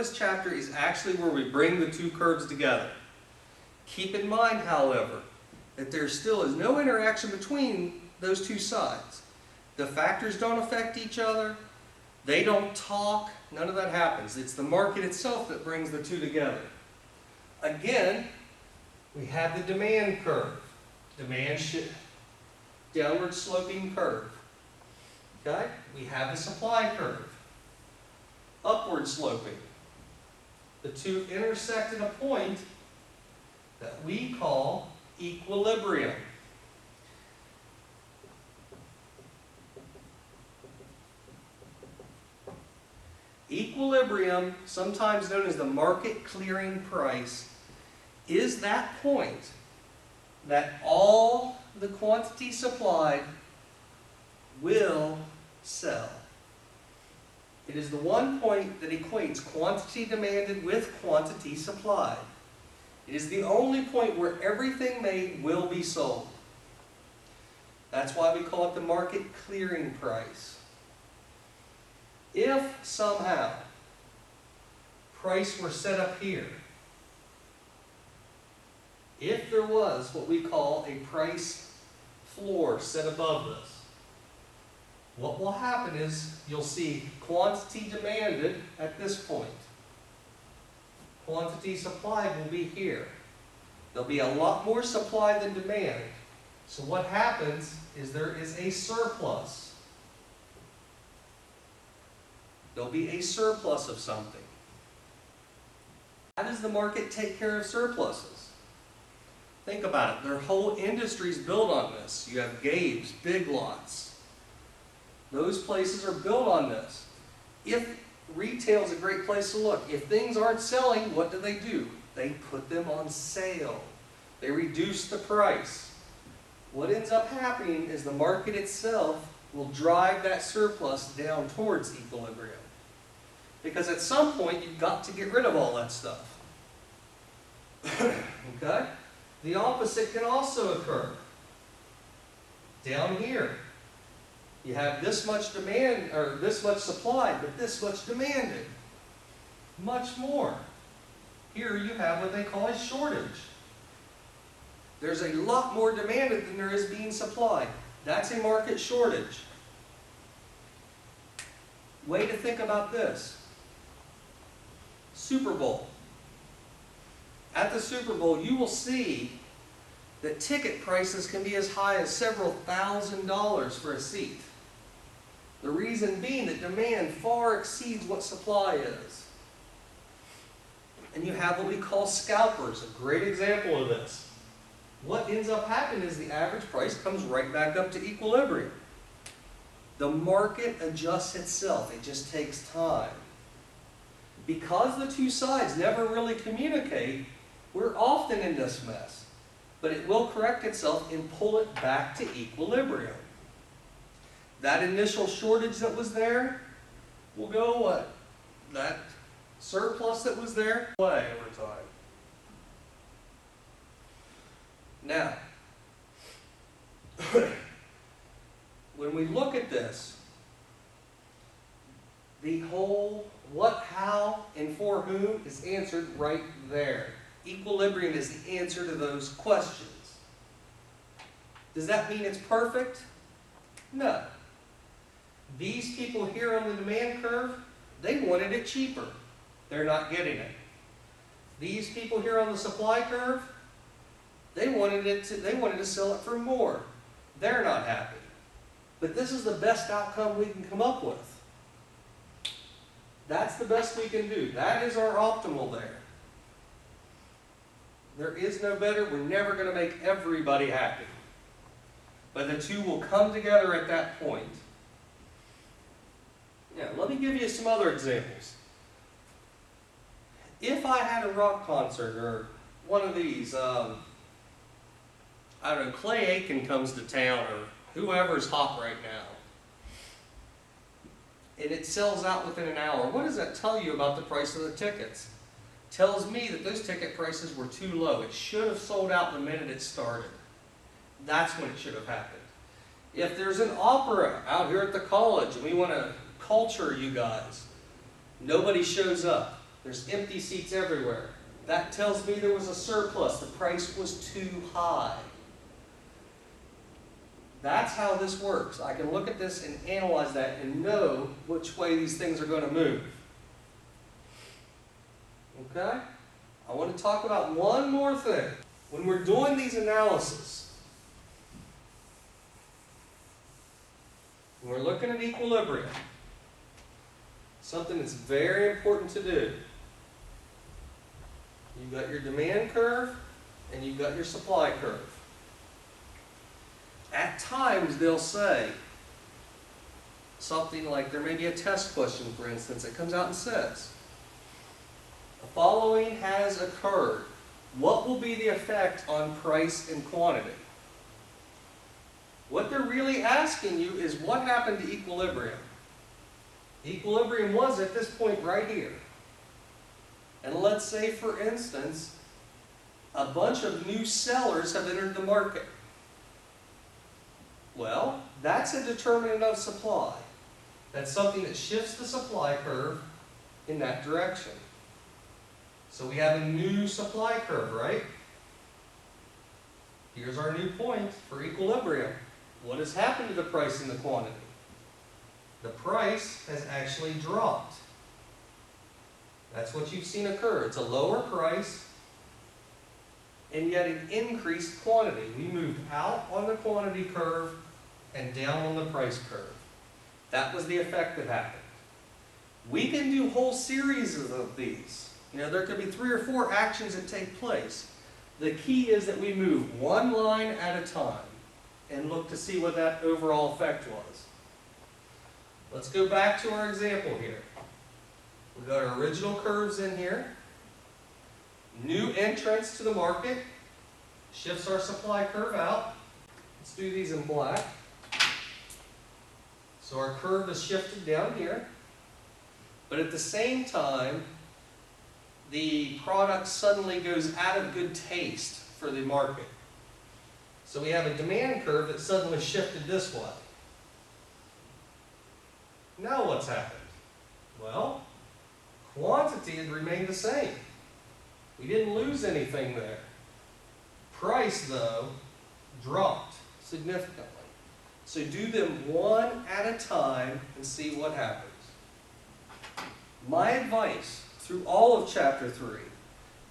this chapter is actually where we bring the two curves together. Keep in mind, however, that there still is no interaction between those two sides. The factors don't affect each other. They don't talk. None of that happens. It's the market itself that brings the two together. Again, we have the demand curve. Downward sloping curve. Okay? We have the supply curve. Upward sloping. The two intersect at a point that we call equilibrium. Equilibrium, sometimes known as the market clearing price, is that point that all the quantity supplied will sell. It is the one point that equates quantity demanded with quantity supplied. It is the only point where everything made will be sold. That's why we call it the market clearing price. If somehow price were set up here, if there was what we call a price floor set above this, what will happen is you'll see quantity demanded at this point. Quantity supplied will be here. There'll be a lot more supply than demand. So what happens is there is a surplus. There'll be a surplus of something. How does the market take care of surpluses? Think about it. Their whole industry is built on this. You have Gabe's, Big Lots. Those places are built on this. If retail is a great place to look, if things aren't selling, what do? They put them on sale. They reduce the price. What ends up happening is the market itself will drive that surplus down towards equilibrium. Because at some point, you've got to get rid of all that stuff. Okay? The opposite can also occur. Down here, you have this much demand, or this much supply, but this much demanded. Much more. Here you have what they call a shortage. There's a lot more demanded than there is being supplied. That's a market shortage. Way to think about this. Super Bowl. At the Super Bowl, you will see that ticket prices can be as high as several $1,000s for a seat. The reason being that demand far exceeds what supply is. And you have what we call scalpers, a great example of this. What ends up happening is the average price comes right back up to equilibrium. The market adjusts itself. It just takes time. Because the two sides never really communicate, we're often in this mess. But it will correct itself and pull it back to equilibrium. That initial shortage that was there will go away. That surplus that was there will go away over time. Now, when we look at this, the whole what, how, and for whom is answered right there. Equilibrium is the answer to those questions. Does that mean it's perfect? No. These people here on the demand curve, they wanted it cheaper. They're not getting it. These people here on the supply curve, they wanted to sell it for more. They're not happy. But this is the best outcome we can come up with. That's the best we can do. That is our optimal there. There is no better. We're never going to make everybody happy. But the two will come together at that point. Yeah, let me give you some other examples. If I had a rock concert or one of these, I don't know, Clay Aiken comes to town or whoever's hot right now, and it sells out within an hour, what does that tell you about the price of the tickets? It tells me that those ticket prices were too low. It should have sold out the minute it started. That's when it should have happened. If there's an opera out here at the college and we want to culture you guys, nobody shows up. There's empty seats everywhere. That tells me there was a surplus. The price was too high. That's how this works. I can look at this and analyze that and know which way these things are going to move. Okay? I want to talk about one more thing. When we're doing these analyses, when we're looking at equilibrium, something that's very important to do. You've got your demand curve and you've got your supply curve. At times they'll say something like, there may be a test question, for instance, that comes out and says, the following has occurred. What will be the effect on price and quantity? What they're really asking you is what happened to equilibrium? Equilibrium was at this point right here. And let's say, for instance, a bunch of new sellers have entered the market. Well, that's a determinant of supply. That's something that shifts the supply curve in that direction. So we have a new supply curve, right? Here's our new point for equilibrium. What has happened to the price and the quantity? The price has actually dropped. That's what you've seen occur. It's a lower price and yet an increased quantity. We moved out on the quantity curve and down on the price curve. That was the effect that happened. We can do whole series of these. There could be 3 or 4 actions that take place. The key is that we move one line at a time and look to see what that overall effect was. Let's go back to our example here. We've got our original curves in here. New entrance to the market shifts our supply curve out. Let's do these in black. So our curve is shifted down here. But at the same time, the product suddenly goes out of good taste for the market. So we have a demand curve that suddenly shifted this way. Now what's happened? Well, quantity had remained the same. We didn't lose anything there. Price, though, dropped significantly. So do them one at a time and see what happens. My advice through all of Chapter 3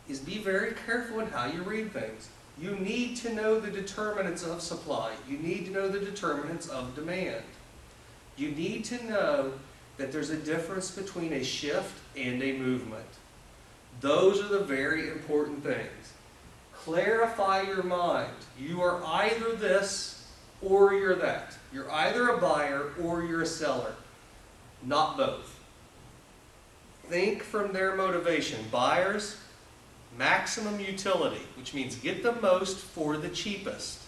is be very careful in how you read things. You need to know the determinants of supply. You need to know the determinants of demand. You need to know that there's a difference between a shift and a movement. Those are the very important things. Clarify your mind. You are either this or you're that. You're either a buyer or you're a seller, not both. Think from their motivation. Buyers, maximum utility, which means get the most for the cheapest.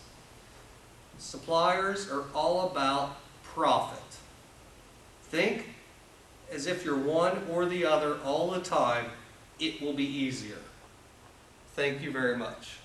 Suppliers are all about profit. Think as if you're one or the other all the time. It will be easier. Thank you very much.